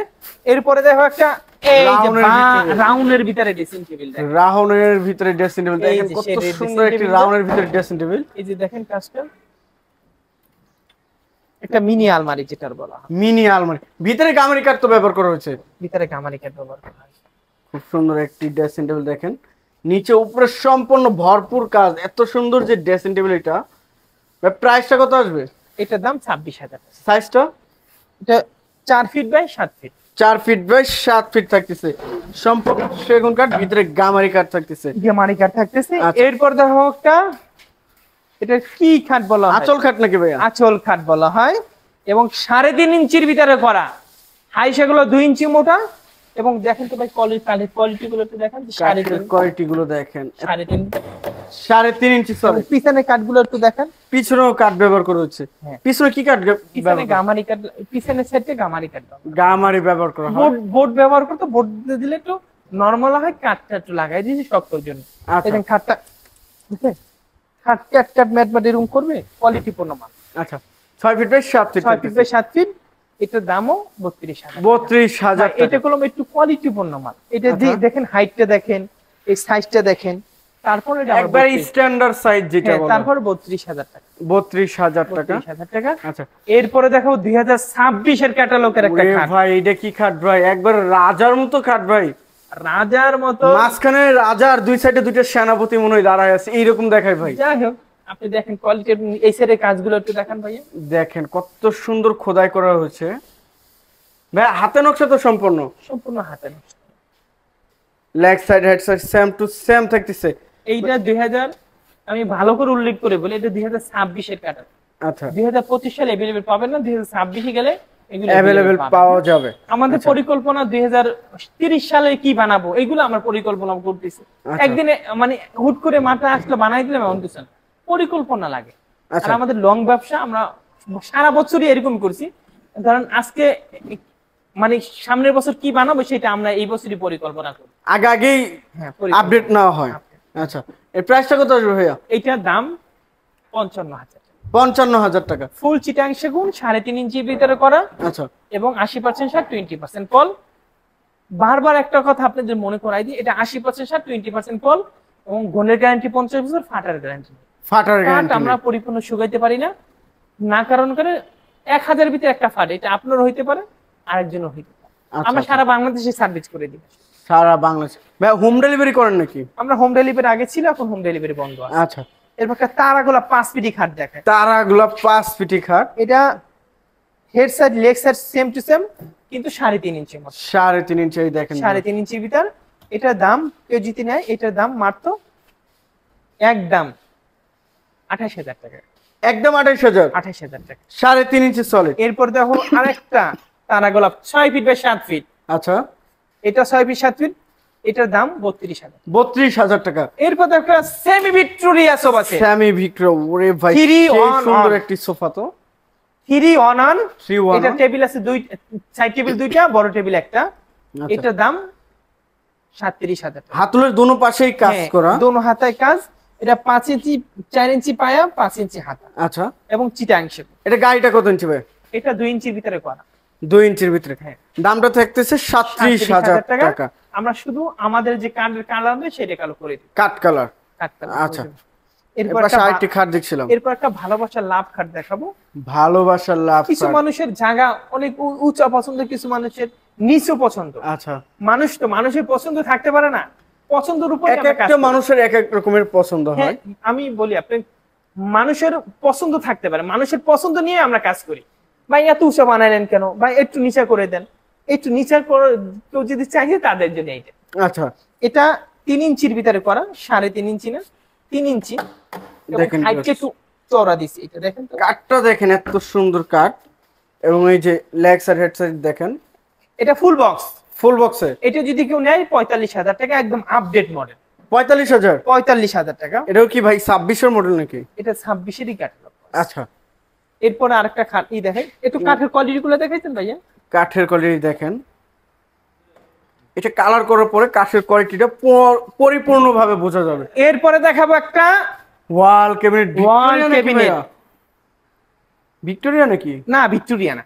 এরপরে দেখো একটা এই যে রাউন্ডের ভিতরে। রাউন্ডের ভিতরে ড্রেসিং টেবিল দেখেন। রাউন্ডের ভিতরে ড্রেসিং টেবিল এই দেখেন যে কত সেই সুন্দর dressing একটি table টা। রাউন্ডের ভিতরে ড্রেসিং টেবিল। এই যে দেখেন কাজটা, একটা মিনি আলমারি যেটার বলা হয়। মিনি আলমারি, ভিতরে গামারি কাঠ তো ব্যবহার করা হয়েছে। ভিতরে গামারি কাঠ ব্যবহার করা হয়। খুব সুন্দর একটি ড্রেসিং টেবিল দেখেন, নিচে উপরে সম্পূর্ণ ভরপুর কাজ, এত সুন্দর যে ড্রেসিং টেবিল। এটা প্রাইসটা কত আসবে? এটার দাম 26,000 টাকা। সাইজটা এটা 4 feet by 7 feet. 4 feet by 7 feet থাকতেছে, সম্পূর্ণ সেগুন কাঠ, ভিতরে গামারি কাঠ থাকতেছে। গামারি কাঠ থাকতেছে। আচ্ছা। এরপর দেখো একটা, এটা কি খাট বলা হয়? আঁচল খাট নাকি ভাইয়া? আঁচল খাট বলা হয় এবং 3.5 ইঞ্চির ভিতরে করা। হাই সেগুলো 2 ইঞ্চি মোটা এবং দেখেন তো ভাই কোয়ালিটি গুলো একটু দেখেন। কোয়ালিটি গুলো দেখেন, 3.5 3.5 ইঞ্চি সলিড। পিছনে কাঠগুলো একটু দেখেন। পিছনেও কাঠ ব্যবহার করা হচ্ছে। হ্যাঁ। পিছনে কি কাঠ পিছনে গামারি কাঠ, পিছনের সাইডে গামারি কাঠ দাও। গামারি ব্যবহার করা হয়। বোর্ড ব্যবহার করতে, বোর্ড দিলে একটু নরমাল হয়, কাঠটা একটু লাগাই দিয়েছি শক্তর জন্য। আচ্ছা। এবং খাটটা বুঝলেন, খাট ম্যাট বা এরকম করবে, কোয়ালিটি পূর্ণ মাল। আচ্ছা, 6 feet by 7 feet. 6 feet by 7 feet. এটার দামও 32,000। 32,000 টাকা। এটা কলম একটু কোয়ালিটি পূর্ণ মাল। এটা আচ্ছা। দেখেন, হাইটটা দেখেন, এই সাইজটা দেখেন। তারপরে এটা একবার স্ট্যান্ডার্ড সাইজ যেটা বলে। তারপর 32,000 টাকা। 32,000 টাকা। 32,000 টাকা। আচ্ছা, এরপরে দেখো 2026 এর ক্যাটালগের একটা ওরে খাট। ভাই, এটা কি খাট ভাই? একবার রাজার মতো খাট ভাই, রাজার মতো। মাঝখানে রাজা আর দুই সাইডে দুইটা সেনাপতি মনে হয় দাঁড়ায় আছে, এইরকম দেখায় ভাই। যাই হোক, আপনি দেখেন কোয়ালিটি, এই সাইডের কাজগুলো একটু দেখেন ভাইয়া। দেখেন কত সুন্দর খোদাই করা হয়েছে ভাই, হাতে নকশা তো সম্পূর্ণ হাতে। Leg side head side same to same থাকতেছে। এইটা 2000, আমি ভালো করে উল্লেখ করে বলি, এটা 2026 এর ক্যাটালগ। আচ্ছা, 2025 সালে अवेलेबल পাবেন না, 2026 গেলে এগুলো अवेलेबल পাওয়া যাবে। আমাদের পরিকল্পনা 2030 সালে কি বানাবো, এইগুলো আমরা পরিকল্পনা করতেছি। একদিনে মানে হুট করে মাথা আসলে বানাই দিলাম এমন কিছু না, পরিকল্পনা লাগে। আর আমাদের লং ব্যবসা, আমরা সারা বছরই এরকম করছি। ধরেন আজকে মানে সামনের বছর কি বানাবো সেটা আমরা এই বছরই পরিকল্পনা করি, আগেই আপডেট না হয়। আচ্ছা, এর প্রাইসটা কত আসবে ভাইয়া? এইটার দাম 55,000। 55,000 টাকা। ফুল চিটাং সেগুন 3.5 ইঞ্চির ভিতরে করা। আচ্ছা, এবং 80% সার 20% পল। বারবার একটা কথা আপনাদের মনে করাই দিই, এটা 80% সার 20% পল এবং ঘনের গ্যারান্টি 50 বছর, ফাটার গ্যারান্টি। ফাটার গ্যারান্টি আমরা পরিপূর্ণ শুকাইতে পারি না, না কারণ করে 1000 ভিতরে একটা ফাট, এটা আপনার হইতে পারে, আরেকজনও হইতে পারে। আমরা সারা বাংলাদেশে সার্ভিস করে দিই। সারা বাংলাদেশ। ভাই হোম ডেলিভারি করেন নাকি? আমরা হোম ডেলিভারি আগে ছিল, এখন হোম ডেলিভারি বন্ধ আছে। আচ্ছা, এরপর তারাগুলা 5 ফিটি খাট দেখায়। তারাগুলা 5 ফিটি খাট। এটা head side leg side same to same, কিন্তু 3.5 ইঞ্চি মতো। 3.5 ইঞ্চি দেখেন, 3.5 ইঞ্চির ভিতর। এটার দাম কেউ জিতে নেয়, এটার দাম মাত্র একদম 28,000 টাকা। একদম 28,000। 28,000 টাকা 3.5 ইঞ্চি সলিড। এরপর দেখো আরেকটা তারা গোলাপ 6 ফিট বাই 7 ফিট। আচ্ছা, এটা 6 ফিট 7 ফিট, এটার দাম 32,000। 32,000 টাকা। এরপর দেখো একটা semi Victoria sofa set. Semi Victoria, ওরে ভাই Three সেই on সুন্দর one। একটি সোফা তো। 3 on on। 3 on এটা one। টেবিল আছে দুই, সাইড টেবিল দুইটা, বড় টেবিল একটা। আচ্ছা। এটার দাম 37,000 টাকা। হাতলের দোনো পাশেই কাজ করা, দোনো হাতায় কাজ। এটা 5 ইঞ্চি 4 ইঞ্চি পায়া, 5 ইঞ্চি হাতা। আচ্ছা, এবং চিটাং শেপ। এটা গাড়িটা কত ইঞ্চি ভাই? এটা 2 ইঞ্চির ভিতরে করা। 2 ইঞ্চির ভিতরে। হ্যাঁ। দামটা থাকতেছে 37,000 টাকা। আমরা শুধু আমাদের যে কার্ডের কালার হবে সেটা কালো করে দিই, কাট কালার। কাট কালার। আচ্ছা, এরপর পাশে আরেকটি খাট দেখছিলাম। এরপর একটা ভালোবাসার লাভ খাট দেখাবো। ভালোবাসার লাভ কিছু খাট। মানুষের জায়গা অনেক উঁচা পছন্দ, কিছু মানুষের নিচু পছন্দ। আচ্ছা, মানুষ তো মানুষের পছন্দ থাকতে পারে না, পছন্দের উপর এক একটা মানুষের এক এক রকমের পছন্দ হয়। আমি বলি আপনি, মানুষের পছন্দ থাকতে পারে, মানুষের পছন্দ নিয়ে আমরা কাজ করি। ভাই এত উঁচা বানাইলেন কেন, ভাই একটু নিচা করে দেন, একটু নিচা করে কেউ যদি চাইছে তাদের জন্য এইটা। আচ্ছা, এটা 3 ইঞ্চির ভিতরে করা, 3.5 ইঞ্চি না, 3 ইঞ্চি। দেখেন হাইটটা একটু চওড়া দিছি, এটা দেখেন তো। কাঠটা দেখেন, এত সুন্দর কাঠ। এবং এই যে লেগ সাইড হেড সাইড দেখেন, এটা ফুল বক্স। ফুল বক্সে এটা যদি কেউ নেয় 45,000 টাকা, একদম আপডেট মডেল। 45,000। 45,000 টাকা। এটাও কি ভাই 26 এর মডেল নাকি? এটা 26 এরই ক্যাটালগ। আচ্ছা, এরপরে আরেকটা খাট দেখেন, একটু কাঠের কোয়ালিটি গুলো দেখাইছেন ভাইয়া। কাঠের কোয়ালিটি দেখেন, এটা কালার করার পরে কাঠের কোয়ালিটিটা পরিপূর্ণভাবে বোঝা যাবে। এরপরে দেখাবো একটা ওয়াল ক্যাবিনেট, ওয়াল ক্যাবিনেট। ভিক্টোরিয়া নাকি? না ভিক্টোরিয়া না,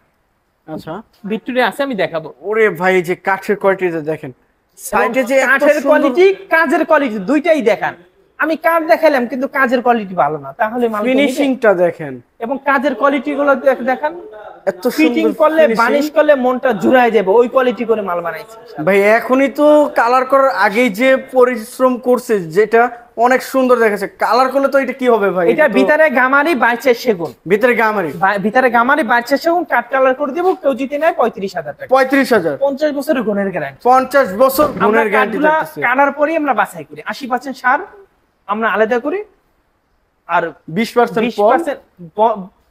আচ্ছা ভিক্টোরিয়া আছে, আমি দেখাবো। ওরে ভাই এই যে কাঠের কোয়ালিটিটা দেখেন, সাইডে যে কাঠের কোয়ালিটি, কাজের কোয়ালিটি দুইটাই দেখান। আমি কাঠ দেখালাম কিন্তু কাজের কোয়ালিটি ভালো না, তাহলে ফিনিশিংটা দেখেন এবং কাজের কোয়ালিটি গুলো দেখান। এত ফিটিং সুন্দর করলে, finishing। বানিশ করলে মনটা জুড়ায় যাবে, ওই কোয়ালিটি করে মাল বানাইছে ভাই এখনই তো কালার করার আগেই যে পরিশ্রম করছে, যেটা অনেক সুন্দর দেখাচ্ছে, কালার করলে তো এটা কি হবে ভাই? এটা ভিতরে গামারি বাইচের সেগুন, ভিতরে গামারি, ভিতরে গামারি বাইচের সেগুন, কাঠ কালার করে দেবো। কেউ জিতে নেয় 35,000 টাকা। 35,000, 50 বছরের গুণের গ্যারান্টি। 50 বছর গুণের গ্যারান্টি থাকতেছে। কাটার পরেই আমরা বাছাই করি, 80% সার আমরা আলাদা করি, আর 20%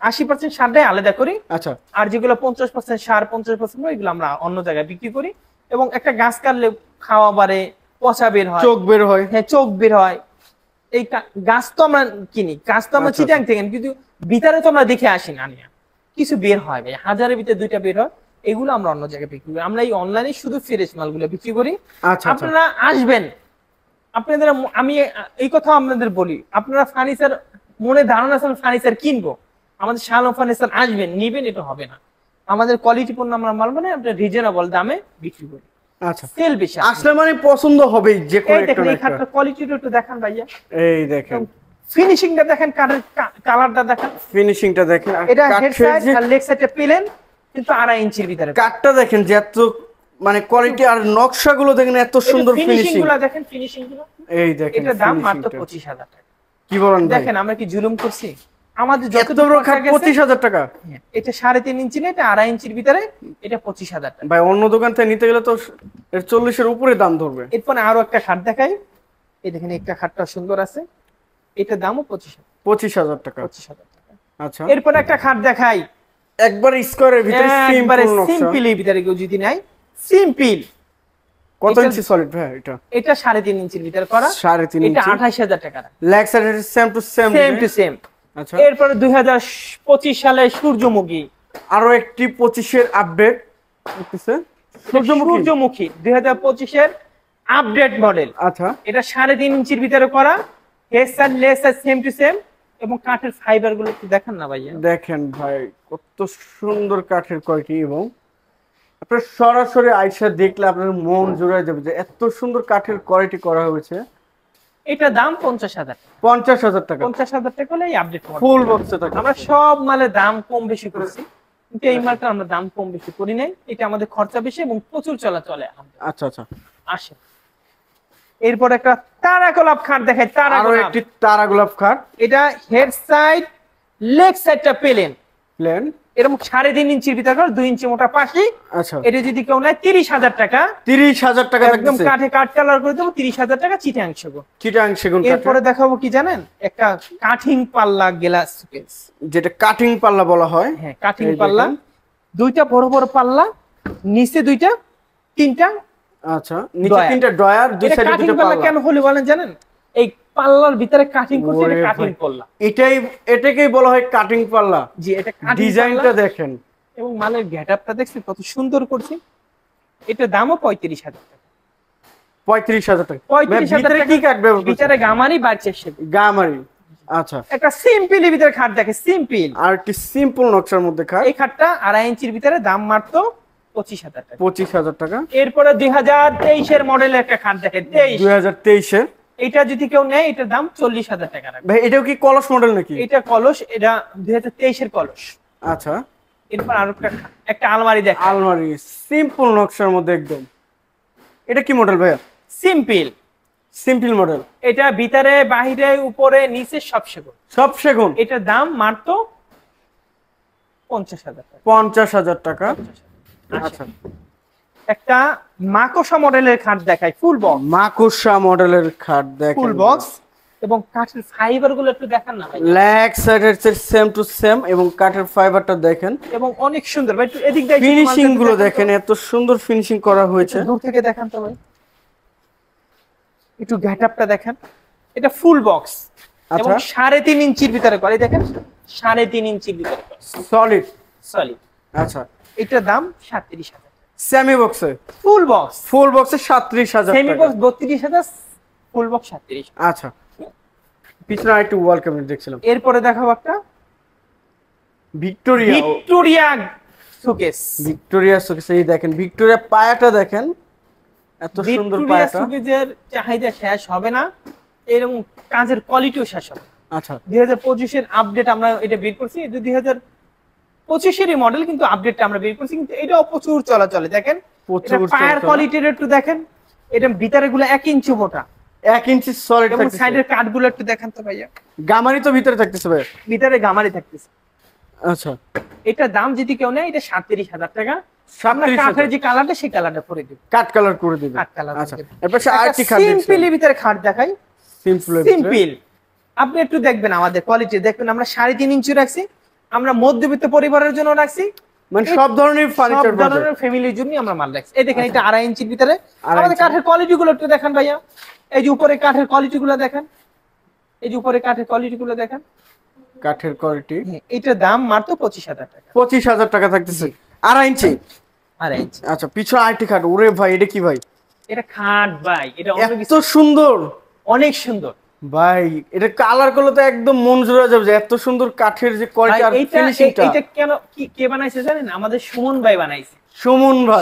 80% সারটাই আলাদা করি। আচ্ছা, আর যেগুলো 50% সার, 50% এগুলো আমরা অন্য জায়গায় বিক্রি করি। এবং একটা গাছ কাটলে খাওয়া বাড়ে, পচা বের হয়, চোখ বের হয়। হ্যাঁ চোখ বের হয়। এই গাছ তো আমরা কিনি, গাছ তো আমরা আচ্ছা, চিটাং থেকে কিনি, কিন্তু ভিতরে তো আমরা দেখে আসি না, নিয়ে কিছু বের হয় ভাই, হাজারের ভিতরে 2টা বের হয়। এগুলো আমরা অন্য জায়গায় বিক্রি করি। আমরা এই অনলাইনে শুধু ফ্রেশ মালগুলো বিক্রি করি। আচ্ছা, আপনারা আসবেন, আপনাদের আমি এই কথা আপনাদের বলি, আপনারা ফার্নিচার মনে ধারণা আছে ফার্নিচার কিনবো, আমাদের শালম ফার্নিচার আসবেন, নিবেন, এটা হবে না। আমাদের কোয়ালিটি পণ্য আমরা মাল মানে আপনার রিজনেবল দামে বিক্রি করি। আচ্ছা, সেল বেশি আসলে মানে পছন্দ হবেই যে কোনো এই দেখেন, এই একটা। খাটটার কোয়ালিটিটা একটু দেখান ভাইয়া, এই দেখেন ফিনিশিংটা দেখেন, কালারটা দেখেন, ফিনিশিংটা দেখেন। আর এটা হেড কাঠের সাইড যে আর লেগ সাইডে প্লেন, কিন্তু 2.5 ইঞ্চির ভিতরে। কাঠটা দেখেন যে এত মানে কোয়ালিটি, আর নকশাগুলো দেখেন এত সুন্দর ফিনিশিং। গুলো দেখেন, ফিনিশিং গুলো। এই দেখেন এটা দাম মাত্র finishingটা। 25,000 টাকা। কি বলেন ভাই? দেখেন আমরা কি জুলুম করছি? আমাদের এত যত বড় খাট 25,000 টাকা? এটা 3.5 ইঞ্চি না, এটা 2.5 ইঞ্চির ভিতরে, এটা 25,000 টাকা। ভাই অন্য দোকান থেকে নিতে গেলে তো এর 40-এর উপরে দাম ধরবে। এরপরে আরো একটা খাট দেখাই, এই দেখেন একটা খাটটা সুন্দর আছে, এটা দামও 25,000 টাকা। 25,000 টাকা। আচ্ছা, এরপরে একটা খাট দেখাই, একবার স্কয়ারের ভিতরে একবারে সিম্পল নকশা। সিম্পলের ভিতরে কেউ যদি নাই, সিম্পল। কত এটা- ইঞ্চি সলিড ভাই এটা? এটা 3.5 ইঞ্চির ভিতরে করা, 3.5 এটা ইঞ্চি। 28,000 টাকা। Leg side same to same. Same to same. আচ্ছা, এরপরে 2025 সালে সূর্যমুখী, আরো একটি 25-এর আপডেট হচ্ছে সূর্যমুখী 2025 এর আপডেট মডেল। আচ্ছা, এটা 3.5 ইঞ্চির ভিতরে করা, head side leg side same to same, এবং কাঠের ফাইবার গুলো একটু দেখান না ভাইয়া। দেখেন ভাই কত সুন্দর কাঠের কোয়ালিটি, এবং আপনার সরাসরি আইসা দেখলে আপনার মন জুড়ে যাবে যে এত সুন্দর কাঠের কোয়ালিটি করা হয়েছে। এটা দাম 50,000 টাকা। 50,000 টাকা 50,000 টাকা হলে এই আপডেট মডেল। ফুল বক্সে থাকে। আমরা সব মালের দাম কম বেশি করেছি, কিন্তু এই মালটা আমরা দাম কম বেশি করি নাই। এটা আমাদের খরচা বেশি এবং প্রচুর চলাচলে আচ্ছা আচ্ছা, আসে। এরপর একটা তারা গোলাপ খাট দেখাই, তারা আরো গোলাপ। একটি তারা গোলাপ খাট, এটা হেড সাইড লেগ সাইডটা প্লেন, প্লেন। এরকম 3.5 ইঞ্চির ভিতরে 2 ইঞ্চি মোটা পাশি। আচ্ছা, এটা যদি কেউ নেয় 30,000 টাকা, 30,000 টাকা একদম থাকতেছে। কাঠে কাঠ কালার করে দেবো, 30,000 টাকা চিটাং সেগুন। চিটাং সেগুন কাঠ, এরপরে দেখাবো কি জানেন, একটা কাঠিং পাল্লা গ্লাস শোকেস। যেটা কাটিং পাল্লা বলা হয়। হ্যাঁ কাঠিং এই পাল্লা, দেখেন। 2টা বড় বড় পাল্লা, নিচে 2টা, 3টা আচ্ছা, নিচে ড্রয়ার। 3টা ড্রয়ার, দুই এটা সাইডে কাঠিং 2টা পাল্লা পাল্লা। কেন হলো বলেন জানেন? এই পাল্লার ভিতরে কাটিং করতে, এটা ওরে কাটিং ভাই। পাল্লা। এটাকেই বলা হয় কাটিং পাল্লা। জি, এটা কাটিং ডিজাইনটা পাল্লা। দেখেন, এবং মালের গেটআপটা দেখছেন কত সুন্দর করছে। এটা দামও 35,000 টাকা। 35,000 টাকা। 35,000 ভিতরে টাকা। কি কাঠ ব্যবহার করছেন? ভিতরে গামারি বাড়ছে সেগুন। গামারি। আচ্ছা, একটা সিম্পল ভিতরে খাট দেখে, সিম্পল। আর একটি সিম্পল নকশার মধ্যে খাট, এই খাটটা 2.5 ইঞ্চির ভিতরে, দাম মাত্র 25,000 টাকা। 25,000 টাকা। এরপরে 2023 এর মডেলের একটা খাট দেখে, 23। 2023-এর। এটা যদি কেউ নেয়, এটার দাম 40,000 টাকা রাখবে। ভাই এটাও কি কলস মডেল নাকি? এটা কলস, এটা 2023 এর কলস। আচ্ছা, এরপর আরো একটা আলমারি দেখ, আলমারি সিম্পল নকশার মধ্যে একদম। এটা কি মডেল ভাইয়া? সিম্পল। Simple model. এটা ভিতরে বাহিরে উপরে নিচে সব সেগুন। সব সেগুন। এটার দাম মাত্র 50,000 টাকা। 50,000 টাকা। আচ্ছা, একটা মাকোসা মডেলের খাট দেখাই, ফুল বক্স। মাকুসা মডেলের খাট দেখেন, ফুল বক্স এবং কাঠের ফাইবার গুলো একটু দেখান না ভাই। লেগ সাইডের সেম টু সেম, এবং কাঠের ফাইবারটা দেখেন, এবং অনেক সুন্দর ভাই, একটু এদিক দিয়ে ফিনিশিং গুলো দেখেন, এত সুন্দর ফিনিশিং করা হয়েছে। দূর থেকে দেখান তো ভাই, একটু গেটআপটা দেখেন। এটা ফুল বক্স এবং আচ্ছা, 3.5 ইঞ্চির ভিতরে করে, দেখেন 3.5 ইঞ্চির ভিতরে সলিড। সলিড। আচ্ছা, এটার দাম 37,000। সেমি বক্সে, ফুল বক্স। ফুল বক্সে 37,000 সেমি টাকা। Box 32,000, full box 37,000। আচ্ছা, পিছনে আরেকটু ওয়াল ক্যাবিনেট দেখছিলাম। এরপরে দেখাবো একটা ভিক্টোরিয়া শোকেস। এই দেখেন ভিক্টোরিয়া পায়াটা দেখেন, এত সুন্দর পায়াটা। শোকেসের চাহিদা শেষ হবে না, এরকম কাজের কোয়ালিটিও শেষ হবে। আচ্ছা 2025 এর আপডেট আমরা এটা বের করছি, এটা 2025 এর মডেল, কিন্তু আপডেটটা আমরা বের করছি, কিন্তু এটাও প্রচুর চলাচলে। দেখেন পায়ার কোয়ালিটির একটু দেখেন, এটা ভিতরে গুলো 1 ইঞ্চি মোটা, 1 ইঞ্চি সলিড এবং সাইডের কাটগুলো একটু দেখেন তো ভাইয়া। গামারি তো ভিতরে থাকতেছে ভাই, ভিতরে গামারি থাকতেছে। আচ্ছা এটা দাম যদি কেউ নেয় এটা 37,000 টাকা। 37,000 কাঠের যে কালারটা সেই কালারটা করে দিব, কাট কালার করে দিবেন। কাট কালার। আচ্ছা এরপর আরেকটি খাট সিম্পলের ভিতরে খাট দেখাই, সিম্পল। আপনি একটু দেখবেন আমাদের কোয়ালিটি দেখবেন, আমরা 3.5 ইঞ্চি রাখছি, আমরা মধ্যবিত্ত পরিবারের জন্য রাখছি, মানে সব ধরনের ফার্নিচার, সব ধরনের ফ্যামিলির জন্য আমরা মাল রাখছি। এই দেখেন এটা 2.5 ইঞ্চির ভিতরে। আমাদের কাঠের কোয়ালিটি গুলো একটু দেখেন ভাইয়া, এই যে উপরে কাঠের কোয়ালিটি গুলো দেখেন, এই যে উপরে কাঠের কোয়ালিটি গুলো দেখেন, কাঠের কোয়ালিটি। এটার দাম মাত্র 25,000 টাকা। 25,000 টাকা থাকতেছে 2.5 ইঞ্চি। 2.5 ইঞ্চি। আচ্ছা পিছনে আরেকটি খাট, ওরে ভাই এটা কি ভাই? এটা খাট ভাই, এটা এত সুন্দর, অনেক সুন্দর ভাই। এটা কালার গুলো তো একদম মন জুড়ে যাবে, যে এত সুন্দর কাঠের যে কোয়ালিটি আর ফিনিশিংটা। এটা কেন কে বানাইছে জানেন? আমাদের সুমন ভাই বানাইছে।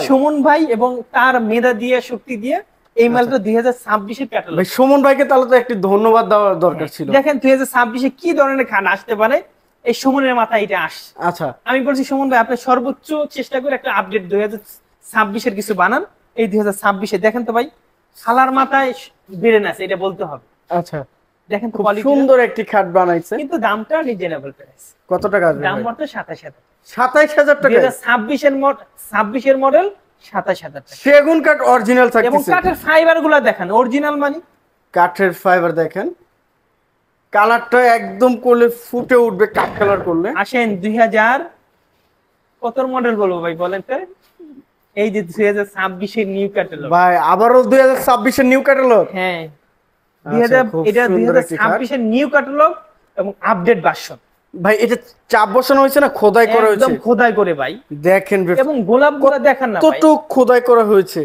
সুমন ভাই এবং তার মেধা দিয়ে, শক্তি দিয়ে এই মালটা 2026 এর ক্যাটালগ। ভাই সুমন ভাইকে তাহলে তো একটি ধন্যবাদ দেওয়ার দরকার ছিল। দেখেন 2026 এ কি ধরনের খাট আসতে পারে, এই সুমনের মাথায় এটা আসছে। আচ্ছা আমি বলছি সুমন ভাই আপনি সর্বোচ্চ চেষ্টা করে একটা আপডেট 2026 এর কিছু বানান। এই 2026 এ দেখেন তো ভাই, শালার মাথায় বেরেন আছে, এটা বলতে হবে। আচ্ছা দেখেন তো খুব কোয়ালিটি, সুন্দর একটি খাট বানাইছে, কিন্তু দামটা রিজনেবল প্রাইস। কত টাকা আসবে? দাম মাত্র 27,000 টাকা। 27,000 টাকা। 2026 এর মডেল 27,000 টাকা। সেগুন কাঠ অরিজিনাল থাকতেছে, এবং কাঠের ফাইবার গুলো দেখেন অরিজিনাল, মানে কাঠের ফাইবার দেখেন, কালারটা একদম করলে ফুটে উঠবে, কাঠ কালার করলে। আসেন 2000 কত মডেল বলবো ভাই বলেন তো? এই যে 2026 এর নিউ ক্যাটালগ ভাই, আবারও 2026 এর নিউ ক্যাটালগ। হ্যাঁ আচ্ছা, এটা 2026 এর নিউ ক্যাটালগ এবং আপডেট ভার্সন। ভাই এটা চাপ বসানো হয়েছে না, খোদাই করা হয়েছে, একদম খোদাই করে ভাই। দেখেন এবং গোলাপগুলো দেখেন না ভাই, কত খোদাই করা হয়েছে।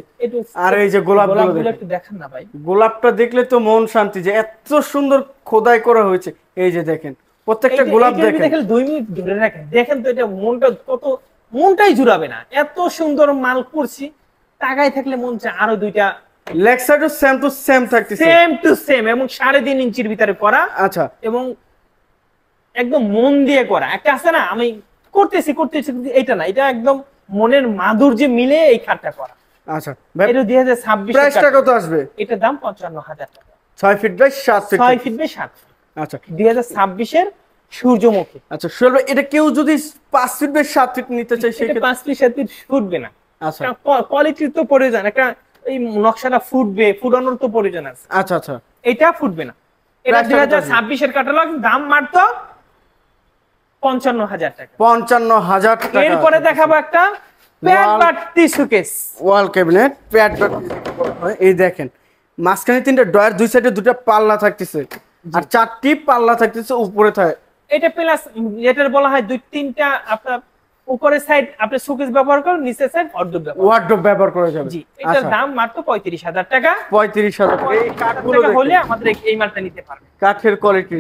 আর এই যে গোলাপগুলো একটু দেখেন না ভাই, গোলাপটা দেখলে তো মন শান্তি, যে এত সুন্দর খোদাই করা হয়েছে। এই যে দেখেন প্রত্যেকটা গোলাপ দেখেন 2 মিনিট ধরে রাখেন, দেখেন তো এটা মনটা কত, মনটাই জুড়াবে না, এত সুন্দর মাল করছি। টাকায় থাকলে মন চায় আরো দুইটা। লেগ সাইডও সেম টু সেম থাকতেছে, সেম টু সেম, এবং 3.5 ইঞ্চির ভিতরে করা। আচ্ছা এবং একদম মন দিয়ে করা। একটা আছে না আমি করতেছি, এটা না, এটা একদম মনের মাধুর্য মিলে এই খাটটা করা। আচ্ছা এটা 2026 প্রাইসটা কত আসবে? এটার দাম 55,000 টাকা। 6 feet by 7 feet. 6 feet by 7 feet. আচ্ছা 2026 এর সূর্যমুখী। আচ্ছা শুনবে, এটা কেউ যদি 5 ফিট বাই 7 ফিট নিতে চায় সেই ক্ষেত্রে 5 ফিট 7 ফিট ফুটবে না। আচ্ছা কোয়ালিটির তো প্রয়োজন, একটা এই নকশাটা ফুটবে, ফুটানোর তো প্রয়োজন আছে। আচ্ছা আচ্ছা এটা ফুটবে না। এটা 2026 এর ক্যাটালগ, দাম মাত্র 55,000 টাকা। 55,000 টাকা। এরপরে দেখাবো একটা প্যাড বাট্টি শোকেস ওয়াল ক্যাবিনেট, প্যাড বাট্টি। এই দেখেন মাঝখানে 3টা ডয়ার, দুই সাইডে 2টা পাল্লা থাকতেছে, আর 4টি পাল্লা থাকতেছে উপরে থাকে। এটা প্লাস এটার বলা হয় 2-3টা আপনার উপরের সাইড আপনি শোকেস ব্যবহার করেন, নিচের সাইড ওয়ার্ডরোব ব্যবহার করা যাবে। জি, এটার দাম মাত্র 35,000 টাকা। 35,000 টাকা। এই কাঠগুলো হলে আমাদের এই মালটা নিতে পারবে। কাঠের কোয়ালিটি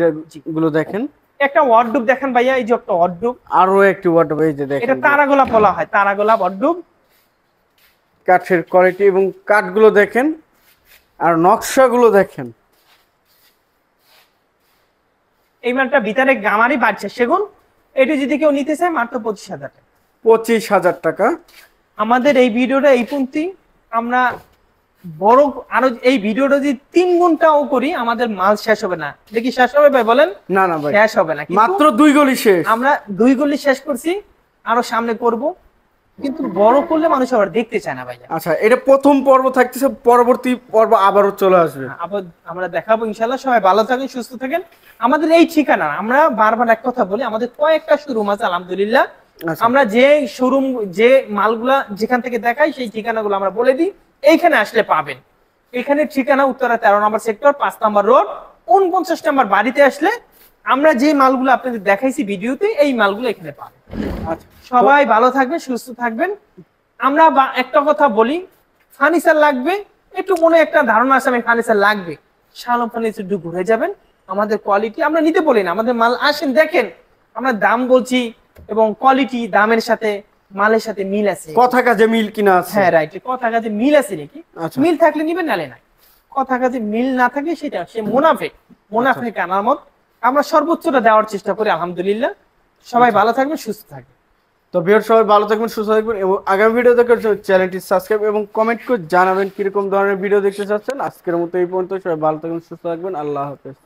গুলো দেখেন। একটা ওয়ার্ডরোব দেখেন ভাইয়া, এই যে একটা ওয়ার্ডরোব, আরো একটি ওয়ার্ডরোব, এই যে দেখেন এটা তারাগোলাপ বলা হয়, তারাগোলাপ ওয়ার্ডরোব। কাঠের কোয়ালিটি এবং কাঠগুলো দেখেন, আর নকশাগুলো দেখেন। এই মালটা ভিতরে গামারি বাড়ছে সেগুন। এটা যদি কেউ নিতে চায় মাত্র 25,000 টাকা। 25,000 টাকা। আমাদের এই ভিডিওটা এই পর্যন্তই। আমরা বড় আরো এই ভিডিওটা যদি 3 ঘন্টাও করি আমাদের মাল শেষ হবে না। দেখি শেষ হবে ভাই বলেন? না না ভাই শেষ হবে না, মাত্র 2 গলি শেষ। আমরা 2 গলি শেষ করছি, আরো সামনে করব, কিন্তু বড় করলে মানুষ আবার দেখতে চায় না ভাই। আচ্ছা এটা প্রথম পর্ব থাকতেছে, পরবর্তী পর্ব আবারও চলে আসবে, আবার আমরা দেখাবো ইনশাআল্লাহ। সবাই ভালো থাকেন, সুস্থ থাকেন। আমাদের এই ঠিকানা, আমরা বারবার এক কথা বলি, আমাদের কয়েকটা শোরুম আছে আলহামদুলিল্লাহ। আমরা যে শোরুম, যে মালগুলা যেখান থেকে দেখাই সেই ঠিকানাগুলো আমরা বলে দিই, এইখানে আসলে পাবেন। এখানে ঠিকানা উত্তরা 13 নম্বর সেক্টর, 5 নম্বর রোড, 49 নম্বর বাড়িতে আসলে আমরা যে মালগুলো আপনাদের দেখাইছি ভিডিওতে, এই মালগুলো এখানে পাবেন। আচ্ছা সবাই ভালো থাকবেন, সুস্থ থাকবেন। আমরা একটা কথা বলি, ফার্নিচার লাগবে, একটু মনে একটা ধারণা আছে আমি ফার্নিচার লাগবে, শালম ফার্নিচার একটু ঘুরে যাবেন, আমাদের কোয়ালিটি আমরা নিতে বলি না, আমাদের মাল আসেন দেখেন, আমরা দাম বলছি এবং কোয়ালিটি দামের সাথে মালের সাথে মিল আছে, কথা কাজে মিল কিনা আছে। হ্যাঁ রাইট, কথা কাজে মিল আছে নাকি, আচ্ছা। মিল থাকলে নিবেন নালে নাই, কথা কাজে মিল না থাকলে সেটা সে মুনাফেক আলামত। আমরা সর্বোচ্চটা দেওয়ার চেষ্টা করি আলহামদুলিল্লাহ। সবাই ভালো থাকবেন, সুস্থ থাকবেন। তো ভিউয়ার সবাই ভালো থাকবেন, সুস্থ থাকবেন এবং আগামী ভিডিও দেখার জন্য চ্যানেলটি সাবস্ক্রাইব এবং কমেন্ট করে জানাবেন কিরকম ধরনের ভিডিও দেখতে চাচ্ছেন। আজকের মতো এই পর্যন্ত, সবাই ভালো থাকবেন, সুস্থ থাকবেন, আল্লাহ হাফেজ।